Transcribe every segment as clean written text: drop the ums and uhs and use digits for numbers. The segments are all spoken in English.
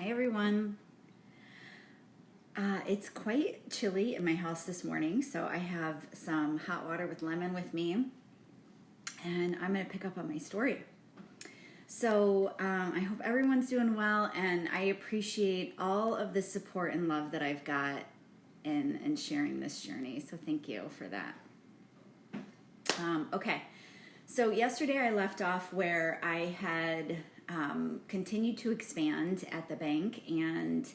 Hi everyone. It's quite chilly in my house this morning, so I have some hot water with lemon with me, and I'm going to pick up on my story. So I hope everyone's doing well, and I appreciate all of the support and love that I've got in sharing this journey, so thank you for that. Okay, so yesterday I left off where I had continued to expand at the bank, and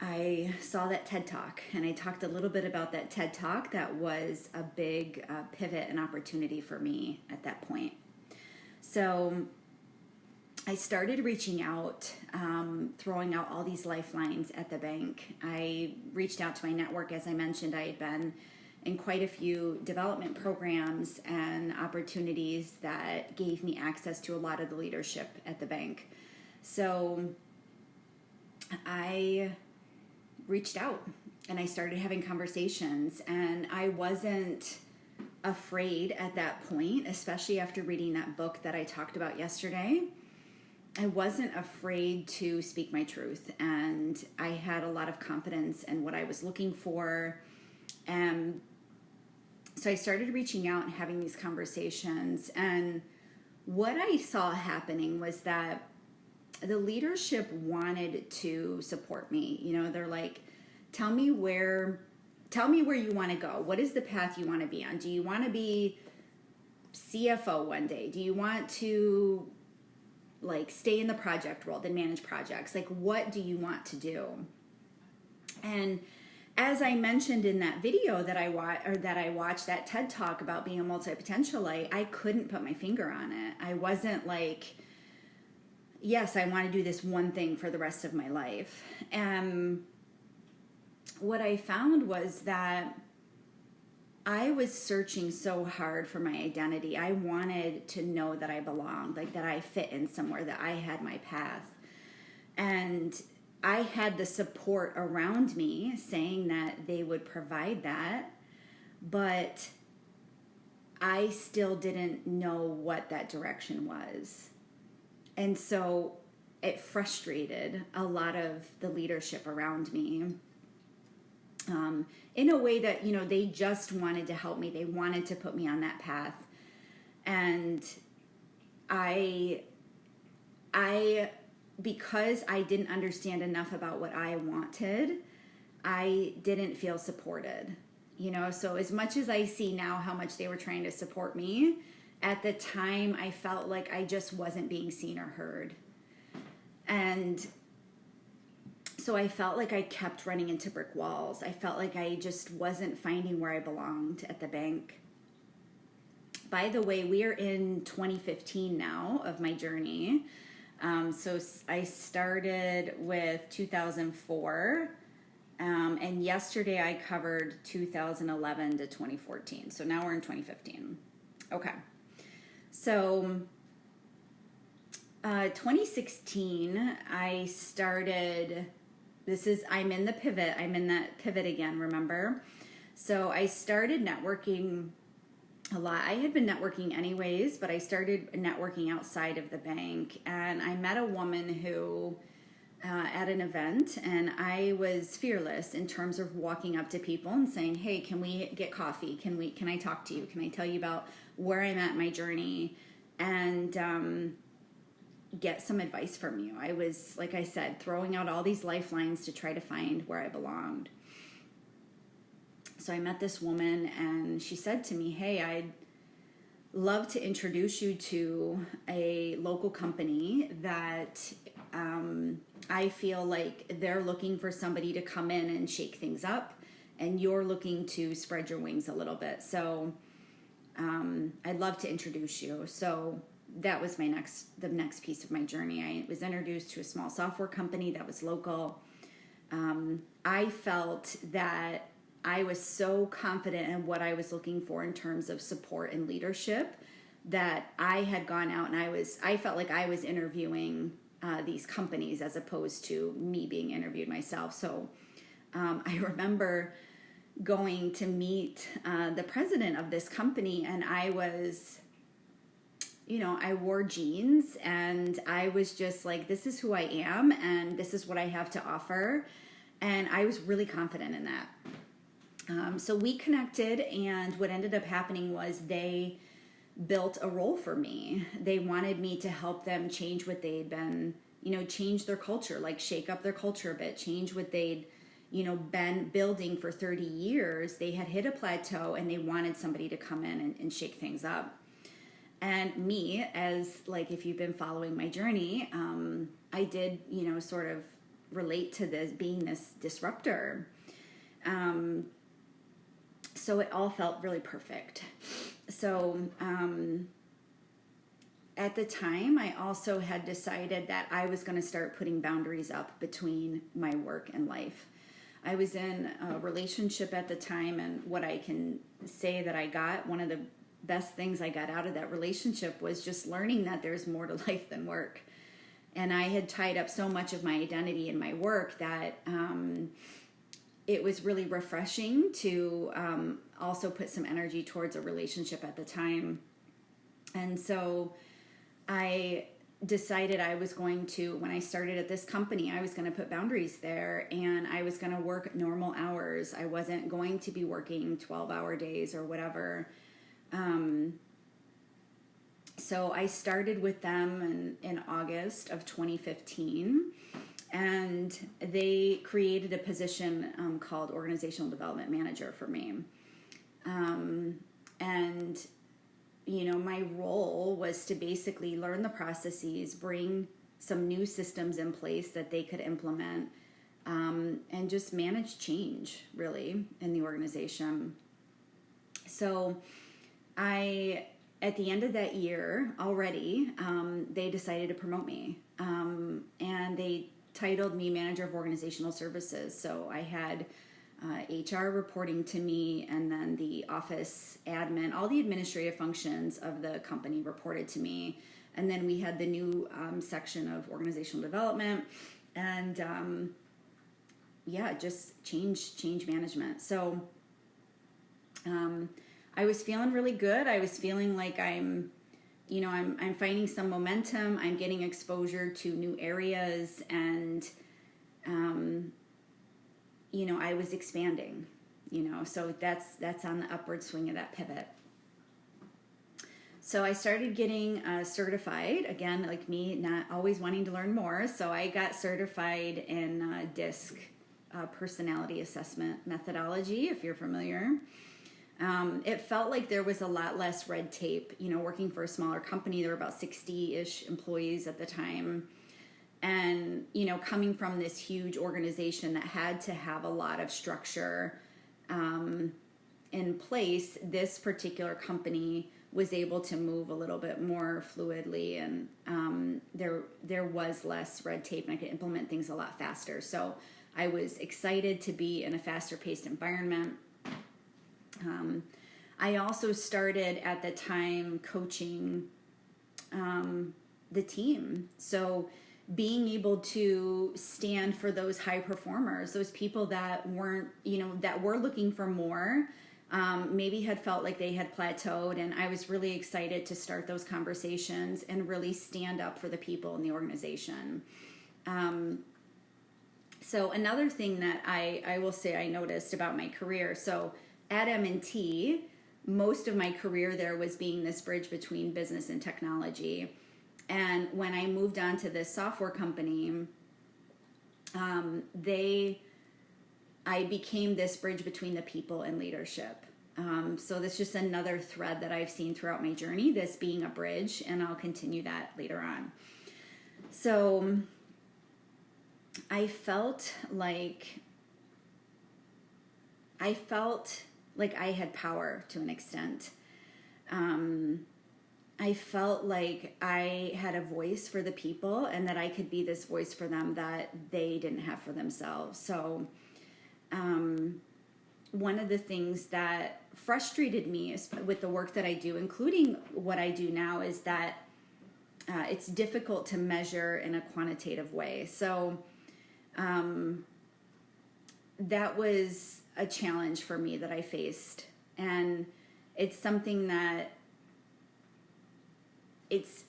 I saw that TED Talk, and I talked a little bit about that TED Talk. That was a big pivot and opportunity for me at that point. So I started reaching out, throwing out all these lifelines at the bank. I reached out to my network. As I mentioned, I had been in quite a few development programs and opportunities that gave me access to a lot of the leadership at the bank. So I reached out and I started having conversations, and I wasn't afraid at that point, especially after reading that book that I talked about yesterday. I wasn't afraid to speak my truth, and I had a lot of confidence in what I was looking for. And so I started reaching out and having these conversations, and what I saw happening was that the leadership wanted to support me. You know, they're like, tell me where you want to go. What is the path you want to be on? Do you want to be CFO one day? Do you want to stay in the project world and manage projects? What do you want to do? And as I mentioned in that video that I watched, that TED Talk about being a multi-potentialite, I couldn't put my finger on it. I wasn't like, yes, I want to do this one thing for the rest of my life. And what I found was that I was searching so hard for my identity. I wanted to know that I belonged, that I fit in somewhere, that I had my path. And I had the support around me saying that they would provide that, but I still didn't know what that direction was. And so it frustrated a lot of the leadership around me in a way that, they just wanted to help me. They wanted to put me on that path. And I because I didn't understand enough about what I wanted, I didn't feel supported. So as much as I see now how much they were trying to support me, at the time I felt like I just wasn't being seen or heard. And so I felt like I kept running into brick walls. I felt like I just wasn't finding where I belonged at the bank. By the way, we are in 2015 now of my journey. So I started with 2004, and yesterday I covered 2011 to 2014. So now we're in 2015. Okay. So 2016, I started, I'm in the pivot. I'm in that pivot again, remember? So I started networking a lot. I had been networking anyways, but I started networking outside of the bank, and I met a woman who at an event, and I was fearless in terms of walking up to people and saying, hey, can we get coffee? Can I talk to you? Can I tell you about where I'm at in my journey? And get some advice from you. I was, like I said, throwing out all these lifelines to try to find where I belonged. So I met this woman, and she said to me, hey, I'd love to introduce you to a local company that I feel like they're looking for somebody to come in and shake things up, and you're looking to spread your wings a little bit. So I'd love to introduce you. So that was the next piece of my journey. I was introduced to a small software company that was local. I felt that I was so confident in what I was looking for in terms of support and leadership that I had gone out and I felt like I was interviewing these companies as opposed to me being interviewed myself. So I remember going to meet the president of this company, and I was I wore jeans and I was just like, this is who I am and this is what I have to offer. And I was really confident in that. So we connected, and what ended up happening was they built a role for me. They wanted me to help them change what they'd been, change their culture, like shake up their culture a bit, change what they'd, been building for 30 years. They had hit a plateau and they wanted somebody to come in and shake things up. And me, as like, if you've been following my journey, I did, sort of relate to this being this disruptor. So it all felt really perfect. So at the time, I also had decided that I was going to start putting boundaries up between my work and life. I was in a relationship at the time, and what I can say that I got, one of the best things I got out of that relationship was just learning that there's more to life than work. And I had tied up so much of my identity in my work that it was really refreshing to also put some energy towards a relationship at the time. And so I decided I was going to, when I started at this company, I was going to put boundaries there, and I was going to work normal hours. I wasn't going to be working 12-hour days or whatever. So I started with them in August of 2015, and they created a position called Organizational Development Manager for me. And my role was to basically learn the processes, bring some new systems in place that they could implement, and just manage change, really, in the organization. So at the end of that year already, they decided to promote me, and they titled me Manager of Organizational Services. So I had HR reporting to me, and then the office admin, all the administrative functions of the company reported to me. And then we had the new section of organizational development and just change management. So I was feeling really good. I was feeling like I'm finding some momentum. I'm getting exposure to new areas, and I was expanding, so that's on the upward swing of that pivot. So I started getting certified, again, like me, not always wanting to learn more. So I got certified in DISC, personality assessment methodology, if you're familiar. It felt like there was a lot less red tape, working for a smaller company. There were about 60-ish employees at the time. And, coming from this huge organization that had to have a lot of structure in place, this particular company was able to move a little bit more fluidly, and there was less red tape, and I could implement things a lot faster. So I was excited to be in a faster paced environment. I also started at the time coaching the team. So being able to stand for those high performers, those people that weren't, that were looking for more, maybe had felt like they had plateaued. And I was really excited to start those conversations and really stand up for the people in the organization. So another thing that I will say I noticed about my career, so at M&T, most of my career there was being this bridge between business and technology. And when I moved on to this software company, I became this bridge between the people and leadership. So that's just another thread that I've seen throughout my journey, this being a bridge, and I'll continue that later on. So I felt like I had power to an extent. I felt like I had a voice for the people, and that I could be this voice for them that they didn't have for themselves. So one of the things that frustrated me is with the work that I do, including what I do now, is that it's difficult to measure in a quantitative way. So that was a challenge for me that I faced. And it's something that it's,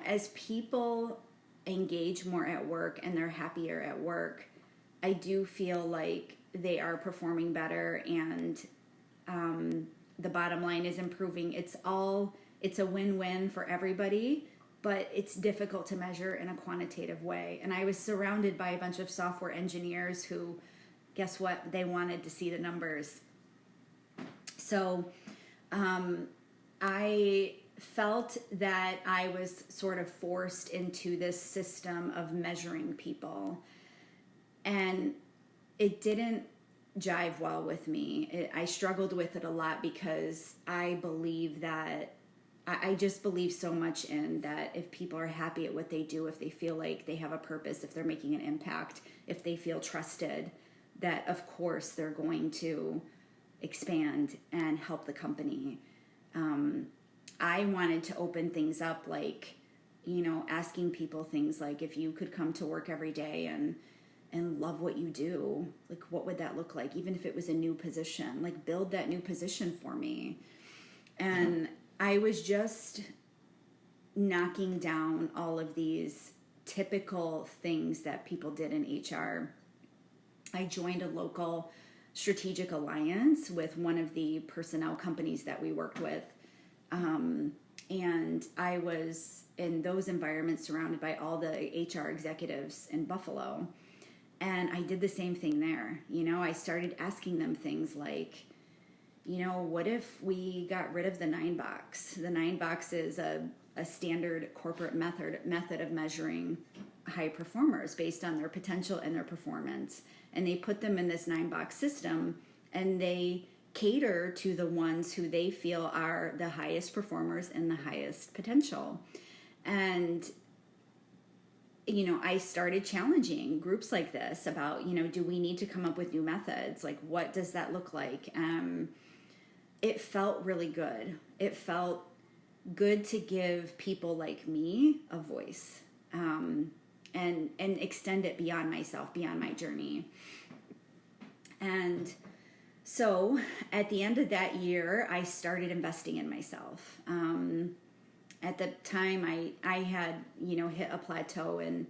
as people engage more at work and they're happier at work, I do feel like they are performing better, and the bottom line is improving. It's a win-win for everybody, but it's difficult to measure in a quantitative way. And I was surrounded by a bunch of software engineers who, guess what? They wanted to see the numbers. So I felt that I was sort of forced into this system of measuring people, and it didn't jive well with me. I struggled with it a lot because I believe that I just believe so much in that if people are happy at what they do, if they feel like they have a purpose, if they're making an impact, if they feel trusted, that of course they're going to expand and help the company. I wanted to open things up, like, asking people things like, if you could come to work every day and love what you do, like, what would that look like? Even if it was a new position, like, build that new position for me. And I was just knocking down all of these typical things that people did in HR. I joined a local strategic alliance with one of the personnel companies that we worked with. And I was in those environments surrounded by all the HR executives in Buffalo. And I did the same thing there. I started asking them things like, what if we got rid of the 9-box? The 9-box is a standard corporate method of measuring high performers based on their potential and their performance. And they put them in this 9-box system, and they cater to the ones who they feel are the highest performers and the highest potential. And I started challenging groups like this about, do we need to come up with new methods? Like, what does that look like? It felt really good. It felt good to give people like me a voice, and extend it beyond myself, beyond my journey. And so at the end of that year, I started investing in myself. At the time, I had, hit a plateau in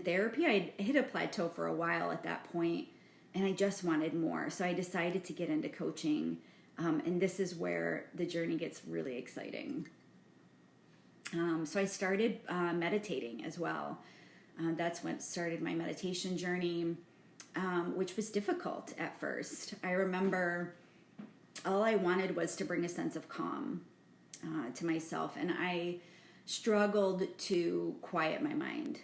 therapy. I hit a plateau for a while at that point, and I just wanted more. So I decided to get into coaching, and this is where the journey gets really exciting. So I started meditating as well. That's when started my meditation journey, which was difficult at first. I remember all I wanted was to bring a sense of calm to myself, and I struggled to quiet my mind,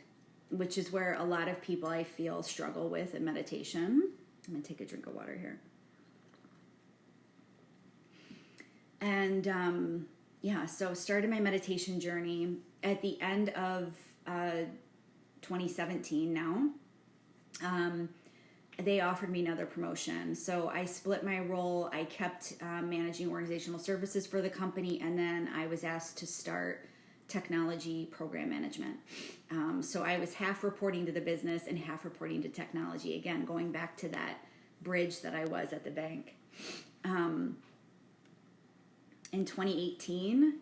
which is where a lot of people I feel struggle with in meditation. I'm going to take a drink of water here. And so started my meditation journey at the end of 2017 now. They offered me another promotion. So I split my role. I kept managing organizational services for the company, and then I was asked to start technology program management. So I was half reporting to the business and half reporting to technology. Again, going back to that bridge that I was at the bank. In 2018,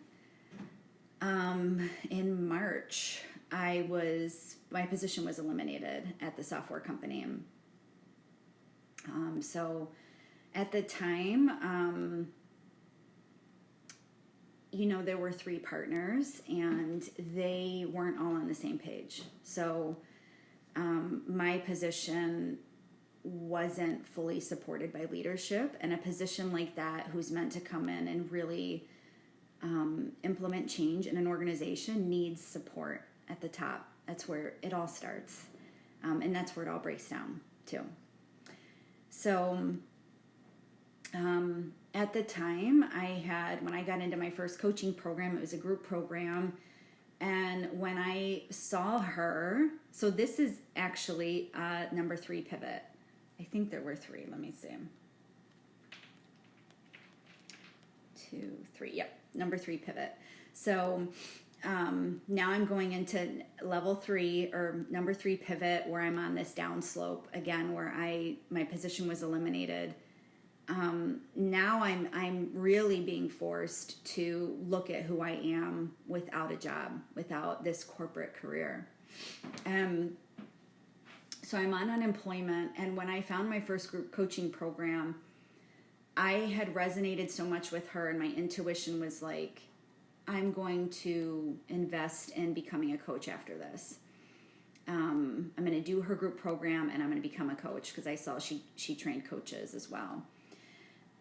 in March, my position was eliminated at the software company. So at the time, there were 3 partners, and they weren't all on the same page. So my position wasn't fully supported by leadership, and a position like that, who's meant to come in and really implement change in an organization, needs support at the top. That's where it all starts, and that's where it all breaks down too. So at the time, when I got into my first coaching program, it was a group program. And when I saw her, so this is actually number 3 pivot. I think there were 3. Let me see. 2, 3. Yep, number 3 pivot. So now I'm going into level 3 or number 3 pivot, where I'm on this downslope again, where my position was eliminated. now I'm really being forced to look at who I am without a job, without this corporate career. So I'm on unemployment, and when I found my first group coaching program, I had resonated so much with her, and my intuition was like, I'm going to invest in becoming a coach after this. I'm going to do her group program, and I'm going to become a coach, because I saw she trained coaches as well.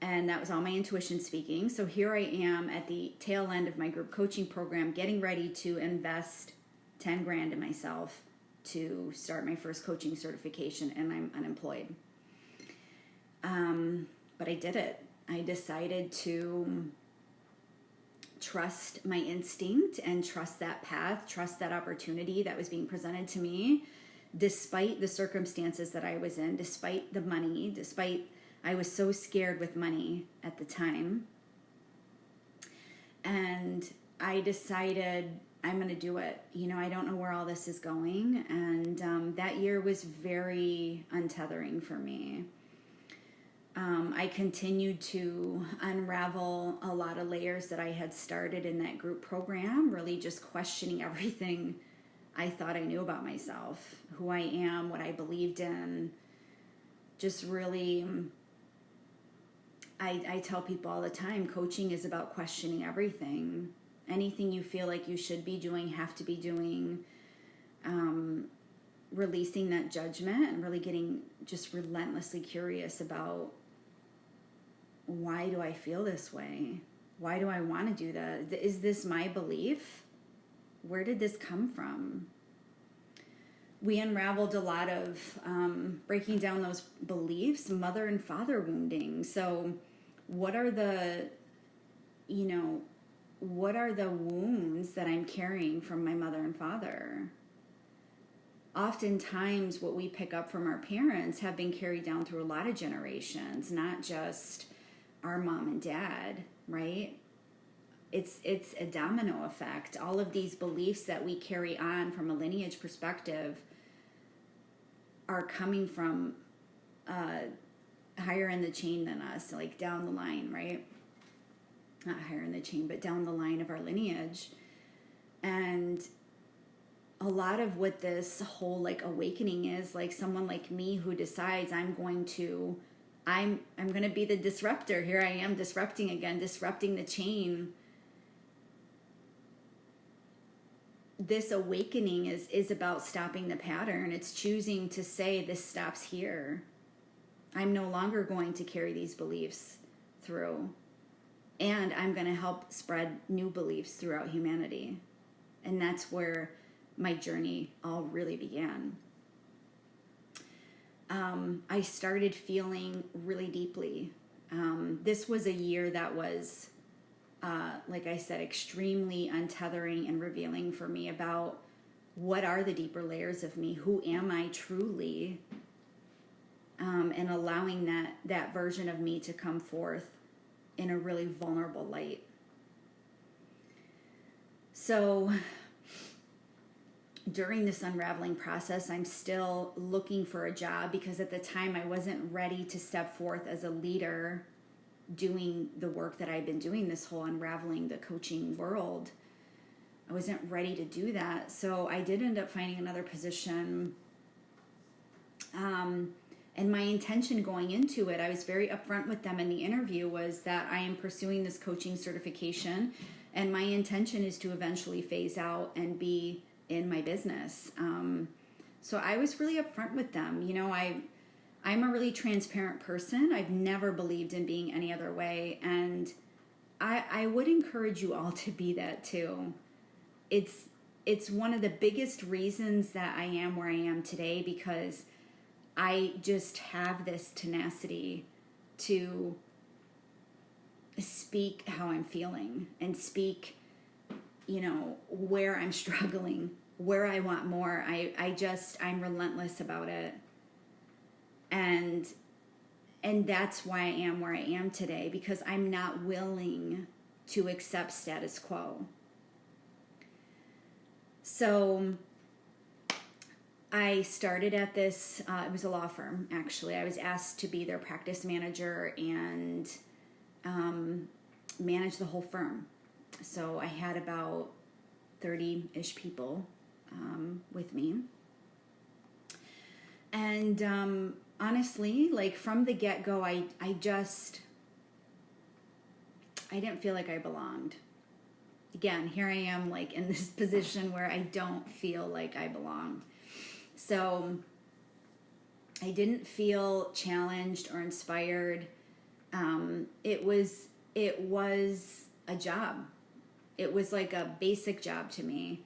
And that was all my intuition speaking. So here I am at the tail end of my group coaching program, getting ready to invest 10 grand in myself to start my first coaching certification, and I'm unemployed. But I did it. I decided to trust my instinct and trust that path, trust that opportunity that was being presented to me, despite the circumstances that I was in, despite the money, despite I was so scared with money at the time. And I decided I'm going to do it. You know, I don't know where all this is going. And that year was very untethering for me. I continued to unravel a lot of layers that I had started in that group program, really just questioning everything I thought I knew about myself, who I am, what I believed in. Just really, I tell people all the time, coaching is about questioning everything. Anything you feel like you should be doing, have to be doing, releasing that judgment and really getting just relentlessly curious about, why do I feel this way? Why do I want to do that? Is this my belief? Where did this come from? We unraveled a lot of breaking down those beliefs, mother and father wounding. So what are the wounds that I'm carrying from my mother and father? Oftentimes what we pick up from our parents have been carried down through a lot of generations, not just our mom and dad, right? It's a domino effect. All of these beliefs that we carry on from a lineage perspective are coming from higher in the chain than us, like down the line, right? Not higher in the chain, but down the line of our lineage. And a lot of what this whole like awakening is, like someone like me who decides I'm going to be the disruptor. Here I am disrupting again, disrupting the chain. This awakening is about stopping the pattern. It's choosing to say, this stops here. I'm no longer going to carry these beliefs through. And I'm going to help spread new beliefs throughout humanity. And that's where my journey all really began. I started feeling really deeply. This was a year that was, like I said, extremely untethering and revealing for me about what are the deeper layers of me, who am I truly, and allowing that version of me to come forth in a really vulnerable light. So during this unraveling process, I'm still looking for a job, because at the time I wasn't ready to step forth as a leader doing the work that I've been doing, this whole unraveling the coaching world. I wasn't ready to do that. So I did end up finding another position. And my intention going into it, I was very upfront with them in the interview, was that I am pursuing this coaching certification, and my intention is to eventually phase out and be in my business. So I was really upfront with them. You know, I'm a really transparent person. I've never believed in being any other way. And I would encourage you all to be that too. It's one of the biggest reasons that I am where I am today, because I just have this tenacity to speak how I'm feeling and speak, you know, where I'm struggling, where I want more. I'm relentless about it. And that's why I am where I am today, because I'm not willing to accept status quo. So I started at this, it was a law firm, actually. I was asked to be their practice manager and manage the whole firm. So I had about 30-ish people with me. And honestly, like from the get-go, I didn't feel like I belonged. Again, here I am like in this position where I don't feel like I belong. So I didn't feel challenged or inspired. It was a job. It was like a basic job to me.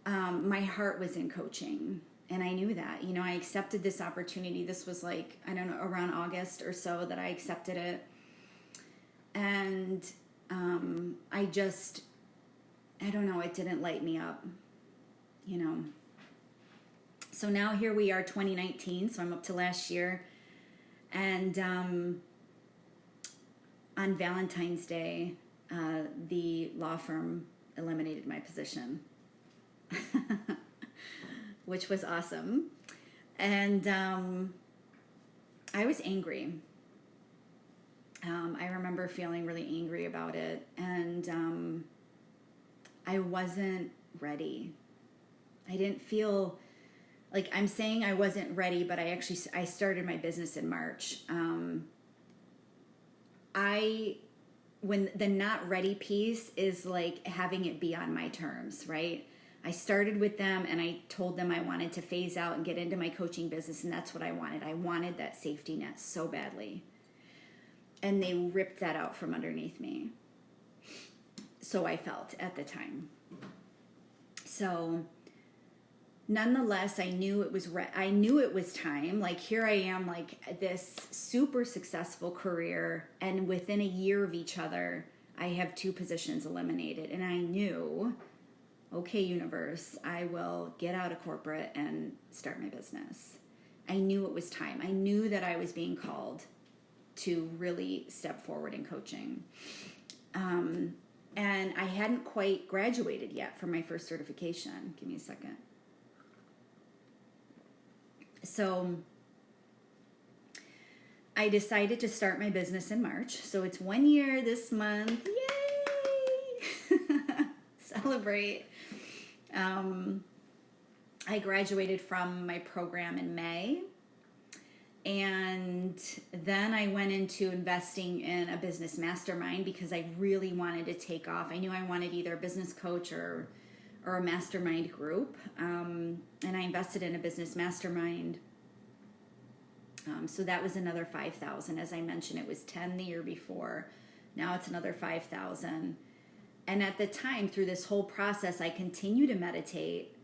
My heart was in coaching, and I knew that. You know, I accepted this opportunity. This was like, I don't know, around August or so that I accepted it. And I don't know, it didn't light me up, you know. So now here we are, 2019, so I'm up to last year. And on Valentine's Day, the law firm eliminated my position, which was awesome. And I was angry. I remember feeling really angry about it, and I wasn't ready. I didn't feel like, I'm saying I wasn't ready, but I started my business in March. When the not ready piece is like having it be on my terms, right? I started with them and I told them I wanted to phase out and get into my coaching business, and that's what I wanted. I wanted that safety net so badly. And they ripped that out from underneath me. So I felt at the time. So nonetheless, I knew it was time. Like, here I am, like this super successful career, and within a year of each other, I have 2 positions eliminated. And I knew, okay, universe, I will get out of corporate and start my business. I knew it was time. I knew that I was being called to really step forward in coaching. And I hadn't quite graduated yet from my first certification. Give me a second. So I decided to start my business in March. So it's 1 year this month. Yay! Celebrate. I graduated from my program in May. And then I went into investing in a business mastermind because I really wanted to take off. I knew I wanted either a business coach or a mastermind group. And I invested in a business mastermind. So that was another $5,000. As I mentioned, it was 10 the year before. Now it's another 5,000. And at the time, through this whole process, I continue to meditate,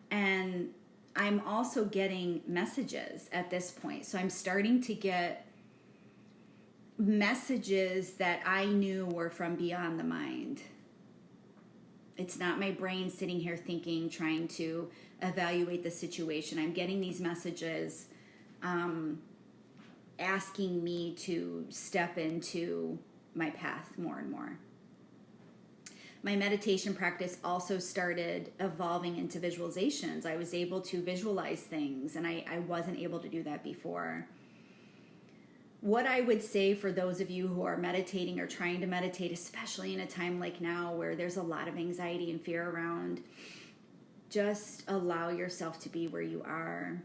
and I'm also getting messages at this point. So I'm starting to get messages that I knew were from beyond the mind. It's not my brain sitting here thinking, trying to evaluate the situation. I'm getting these messages asking me to step into my path more and more. My meditation practice also started evolving into visualizations. I was able to visualize things, and I wasn't able to do that before. What I would say for those of you who are meditating or trying to meditate, especially in a time like now where there's a lot of anxiety and fear around, just allow yourself to be where you are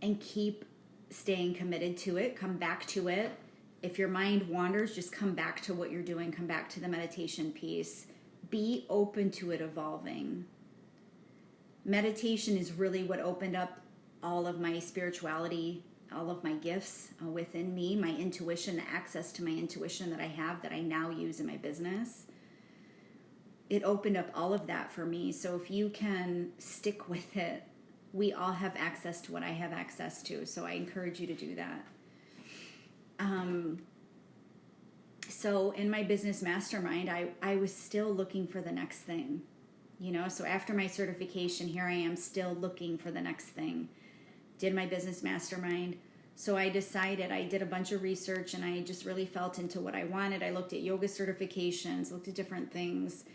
and keep staying committed to it. Come back to it. If your mind wanders, just come back to what you're doing. Come back to the meditation piece. Be open to it evolving. Meditation is really what opened up all of my spirituality, all of my gifts within me, my intuition, the access to my intuition that I have that I now use in my business. It opened up all of that for me. So if you can stick with it, we all have access to what I have access to. So I encourage you to do that. So in my business mastermind, I was still looking for the next thing, you know, so after my certification, here I am still looking for the next thing. Did my business mastermind. So I decided, I did a bunch of research and I just really felt into what I wanted. I looked at yoga certifications, looked at different things,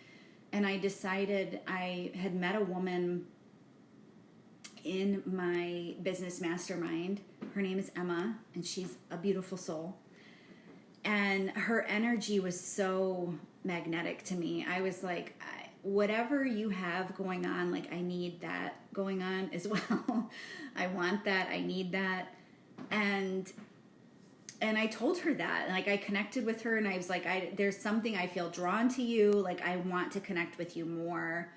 and I decided I had met a woman in my business mastermind. Her name is Emma, and she's a beautiful soul. And her energy was so magnetic to me. I was like, whatever you have going on, like, I need that going on as well. I want that. I need that. And I told her that. Like, I connected with her, and I was like, there's something, I feel drawn to you. Like, I want to connect with you more.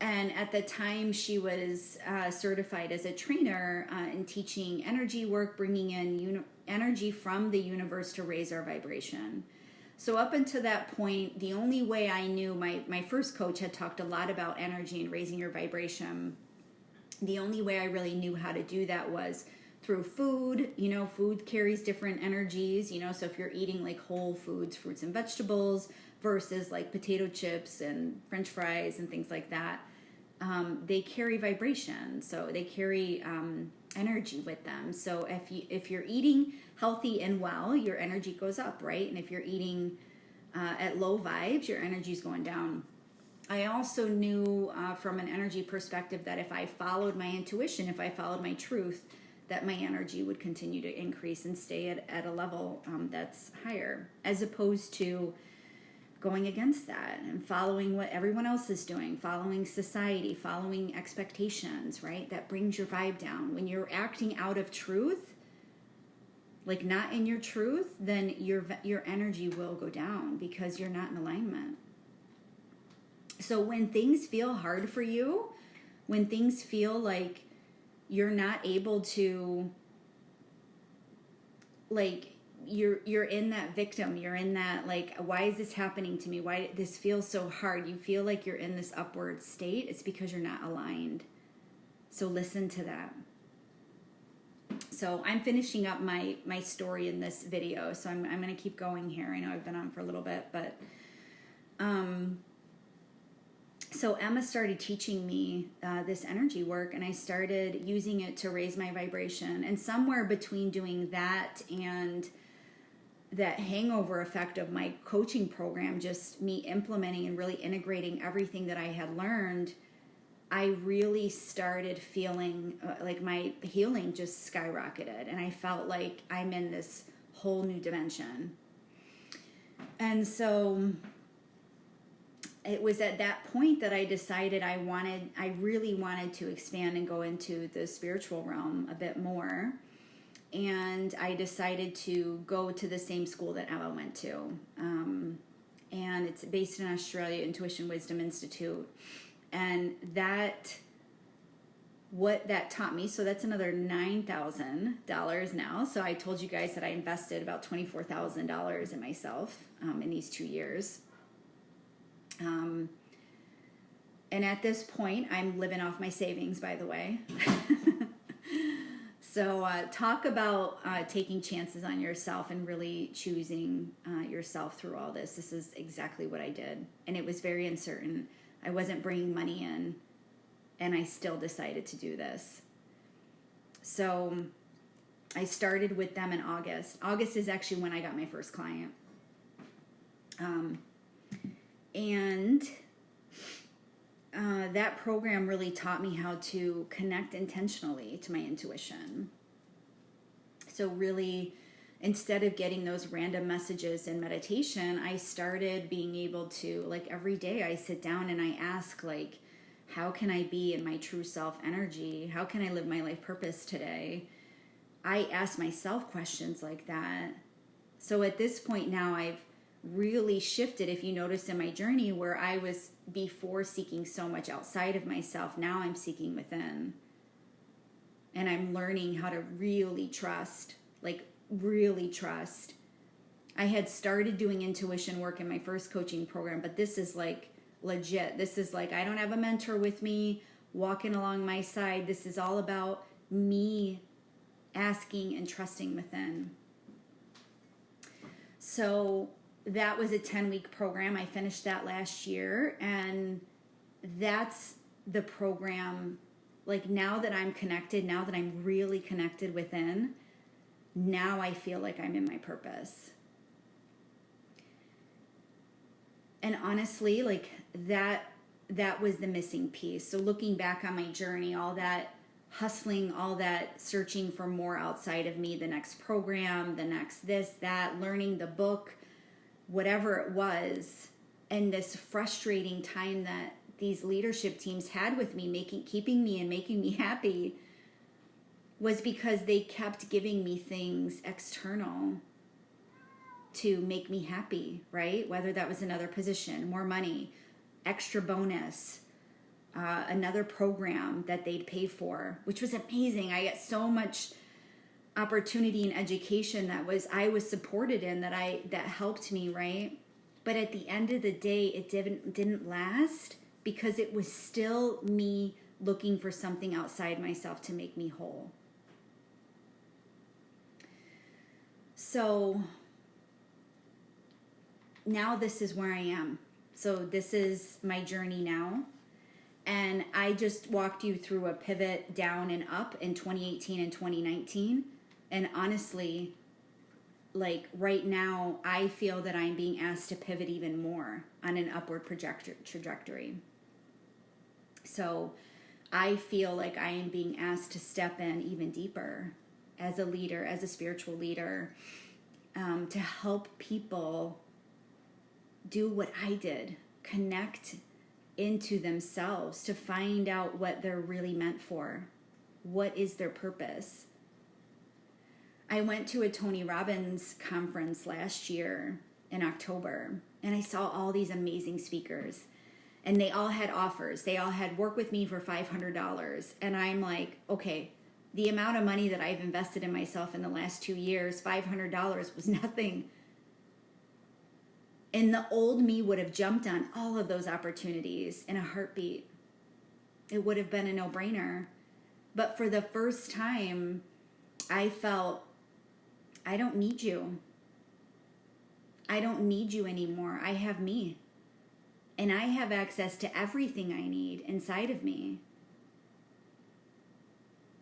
And at the time, she was certified as a trainer in teaching energy work, bringing in energy from the universe to raise our vibration. So up until that point, the only way I knew, my first coach had talked a lot about energy and raising your vibration. The only way I really knew how to do that was through food. You know, food carries different energies, you know, so if you're eating like whole foods, fruits and vegetables, versus like potato chips and French fries and things like that, they carry vibration. So they carry energy with them. So if you're eating healthy and well, your energy goes up, right? And if you're eating at low vibes, your energy's going down. I also knew from an energy perspective that if I followed my intuition, if I followed my truth, that my energy would continue to increase and stay at a level that's higher, as opposed to going against that and following what everyone else is doing, following society, following expectations, right? That brings your vibe down. When you're acting out of truth, like not in your truth, then your energy will go down because you're not in alignment. So when things feel hard for you, when things feel like you're not able to, like, you're in that victim, you're in that, like, why is this happening to me? Why this feels so hard? You feel like you're in this upward state. It's because you're not aligned. So listen to that. So I'm finishing up my story in this video. So I'm going to keep going here. I know I've been on for a little bit, but so Emma started teaching me this energy work, and I started using it to raise my vibration. And somewhere between doing that and that hangover effect of my coaching program, just me implementing and really integrating everything that I had learned, I really started feeling like my healing just skyrocketed. And I felt like I'm in this whole new dimension. And so it was at that point that I decided I really wanted to expand and go into the spiritual realm a bit more. And I decided to go to the same school that Emma went to. And it's based in Australia, Intuition Wisdom Institute. And what that taught me, so that's another $9,000 now. So I told you guys that I invested about $24,000 in myself in these 2 years. And at this point, I'm living off my savings, by the way. So talk about taking chances on yourself and really choosing yourself through all this. This is exactly what I did. And it was very uncertain. I wasn't bringing money in, and I still decided to do this. So I started with them in August. August is actually when I got my first client. That program really taught me how to connect intentionally to my intuition. So really, instead of getting those random messages in meditation, I started being able to, like, every day I sit down and I ask, like, how can I be in my true self energy? How can I live my life purpose today? I ask myself questions like that. So at this point now, I've really shifted, if you notice in my journey, where I was before seeking so much outside of myself. Now I'm seeking within. And I'm learning how to really trust, like really trust. I had started doing intuition work in my first coaching program, but this is like legit. This is like, I don't have a mentor with me walking along my side. This is all about me asking and trusting within. So that was a 10-week program. I finished that last year, and that's the program. Like, now that I'm connected, now that I'm really connected within, now I feel like I'm in my purpose. And honestly, like that was the missing piece. So looking back on my journey, all that hustling, all that searching for more outside of me, the next program, the next this, that, learning the book, whatever it was. And this frustrating time that these leadership teams had with me, keeping me and making me happy, was because they kept giving me things external to make me happy, right? Whether that was another position, more money, extra bonus, another program that they'd pay for, which was amazing. I got so much opportunity and education I was supported in, that helped me, right? But at the end of the day, it didn't last, because it was still me looking for something outside myself to make me whole. So now this is where I am. So this is my journey now. And I just walked you through a pivot down and up in 2018 and 2019. And honestly, like right now, I feel that I'm being asked to pivot even more on an upward trajectory. So I feel like I am being asked to step in even deeper as a leader, as a spiritual leader, to help people do what I did, connect into themselves, to find out what they're really meant for. What is their purpose? I went to a Tony Robbins conference last year in October, and I saw all these amazing speakers, and they all had offers. They all had work with me for $500. And I'm like, okay, the amount of money that I've invested in myself in the last 2 years, $500 was nothing. And the old me would have jumped on all of those opportunities in a heartbeat. It would have been a no-brainer. But for the first time, I felt, I don't need you. I don't need you anymore. I have me. And I have access to everything I need inside of me.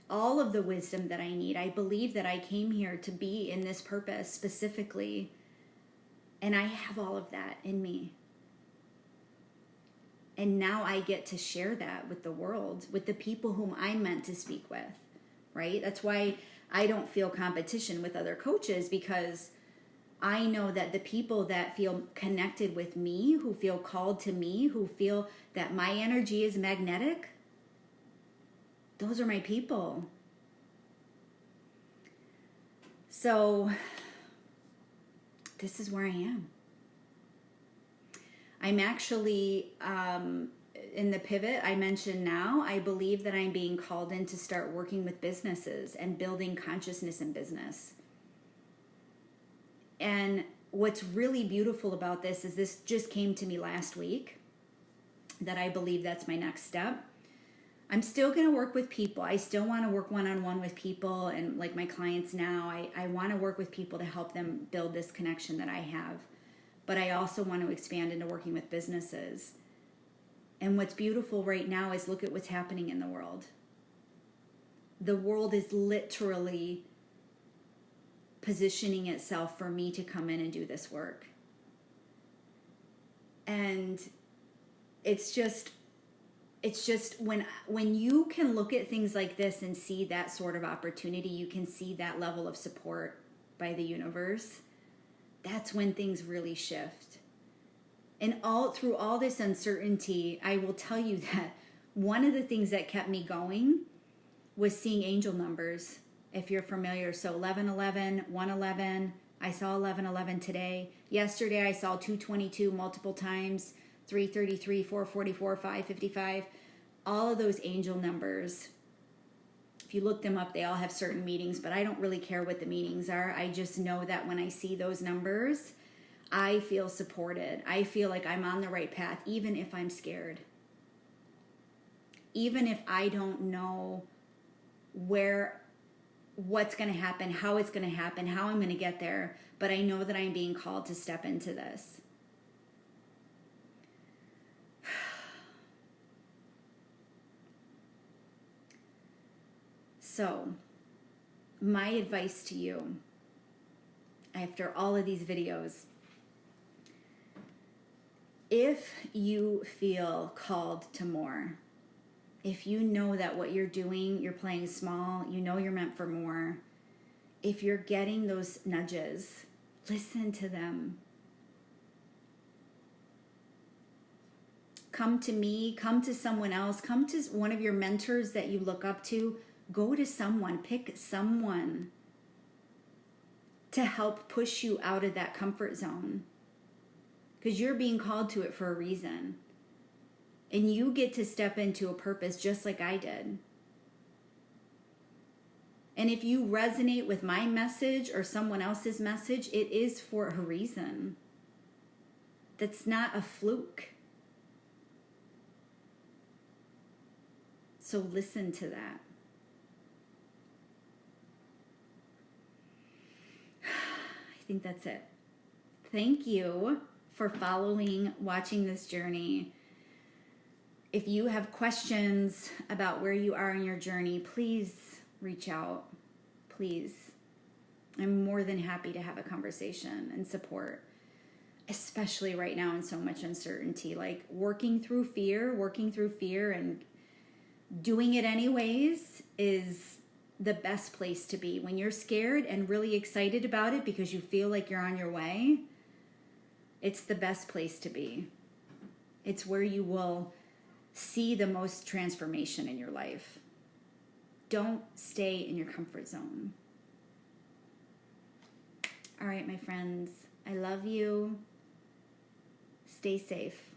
All of the wisdom that I need. I believe that I came here to be in this purpose specifically. And I have all of that in me. And now I get to share that with the world, with the people whom I'm meant to speak with, right? That's why I don't feel competition with other coaches, because I know that the people that feel connected with me, who feel called to me, who feel that my energy is magnetic, those are my people. So this is where I am. I'm actually in the pivot I mentioned now. I believe that I'm being called in to start working with businesses and building consciousness in business. And what's really beautiful about this is this just came to me last week, that I believe that's my next step. I'm still going to work with people. I still want to work one-on-one with people, and like my clients now, I want to work with people to help them build this connection that I have. But I also want to expand into working with businesses. And what's beautiful right now is look at what's happening in the world. The world is literally positioning itself for me to come in and do this work. And it's just when you can look at things like this and see that sort of opportunity, you can see that level of support by the universe. That's when things really shift. And through all this uncertainty, I will tell you that one of the things that kept me going was seeing angel numbers. If you're familiar, so 1111, 111. I saw 1111 today. Yesterday I saw 222 multiple times. 333, 444, 555, all of those angel numbers. If you look them up, they all have certain meanings, but I don't really care what the meanings are. I just know that when I see those numbers, I feel supported. I feel like I'm on the right path, even if I'm scared. Even if I don't know what's going to happen, how it's going to happen, how I'm going to get there, but I know that I'm being called to step into this. So, my advice to you, after all of these videos, if you feel called to more, if you know that what you're doing, you're playing small, you know you're meant for more, if you're getting those nudges, listen to them. Come to me, come to someone else, come to one of your mentors that you look up to. Go to someone, pick someone to help push you out of that comfort zone. Because you're being called to it for a reason. And you get to step into a purpose just like I did. And if you resonate with my message or someone else's message, it is for a reason. That's not a fluke. So listen to that. I think that's it. Thank you for watching this journey. If you have questions about where you are in your journey, please reach out. Please. I'm more than happy to have a conversation and support, especially right now in so much uncertainty. Like working through fear and doing it anyways is the best place to be. When you're scared and really excited about it because you feel like you're on your way, it's the best place to be. It's where you will see the most transformation in your life. Don't stay in your comfort zone. All right, my friends, I love you. Stay safe.